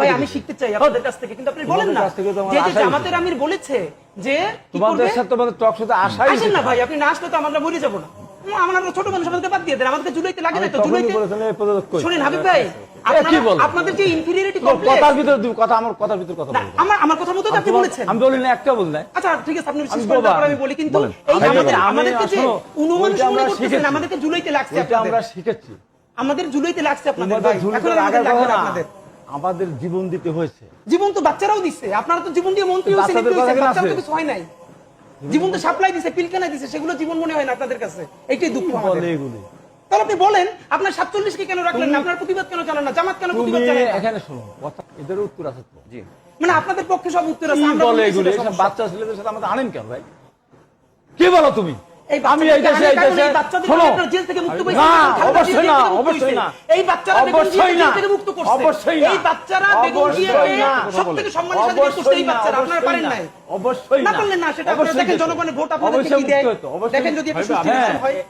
ভাই আমি শিখতে চাই আপনাদের কাছ থেকে, কিন্তু আপনি বলেন না যে জামাতের আমির বলেছে যে তোমাদের সাথে তোমাদের টক শোতে আসাই আসেন না ভাই, আপনি না আসলে তো আমরা মরে যাবো না। আমরা ছোট মানুষ, আমাদেরকে বাদ দিয়ে দেন, আমাদেরকে জুলাইতে লাগে না তো। জুলাইতে শুনেন হাবিব ভাই, আপনাদের যে ইনফিরিয়রিটি কমপ্লেক্স, কথার ভিতর কথা আমার কথার ভিতর কথা বলবো আমার কথার মতো আপনি বলেছেন। আমি বলি না, একটা বল না। আচ্ছা ঠিক আছে, আপনি বিশেষ করে তারপর আমি বলি, কিন্তু এই আমাদেরকে যে অনুমানুষ মনে করতেছেন, আমাদেরকে জুলাইতে লাগছে, এটা আমরা শিখেছি, আমাদের জুলাইতে লাগছে আপনাদের ভাই। এখন আমাদের লাগবে না, আপনাদের আমাদের জীবন দিতে হয়েছে। জীবন তো বাচ্চারাও দিচ্ছে, আপনারা তো জীবন দিয়ে মন্ত্রী হয়েছেন, বাচ্চারা তো কিছু হয় নাই। জীবন তো সাপ্লাই দিছে, পিলকানা দিছে, সেগুলো জীবন মনে হয় না আপনাদের কাছে। এইটাই দুঃখ আমাদের। তাহলে আপনি বলেন, আপনার 47 কে কেন রাখলেন না? আপনার প্রতিবাদ কেন জানান না? জামাত কেন প্রতিবাদ জানায় না? এখানে শুনুন কথা, এদের উত্তর আছে তো। জি, মানে আপনাদের পক্ষে সব উত্তর আছে, আমরা বলে এগুলো সব বাচ্চা ছেলেদের সাথে আমাদের আনেন কেন ভাই? কি বলো তুমি? আমি এই দেশে শোনো, জেল থেকে মুক্ত করেছি না অবশ্যই না, অবশ্যই না, এই বাচ্চারা অবশ্যই না, জেল থেকে মুক্ত করছে, অবশ্যই না, এই বাচ্চারা বেগম জিয়াকে সবথেকে সম্মানের সাথে মুক্ত করছে, এই বাচ্চারা। আপনারা পারেন নাই, অবশ্যই না পারলেন না, সেটা আপনারা দেখেন, জনগণের ভোট আপনাদেরকে কি দেয় দেখেন। যদি একটা সুষ্ঠু হয়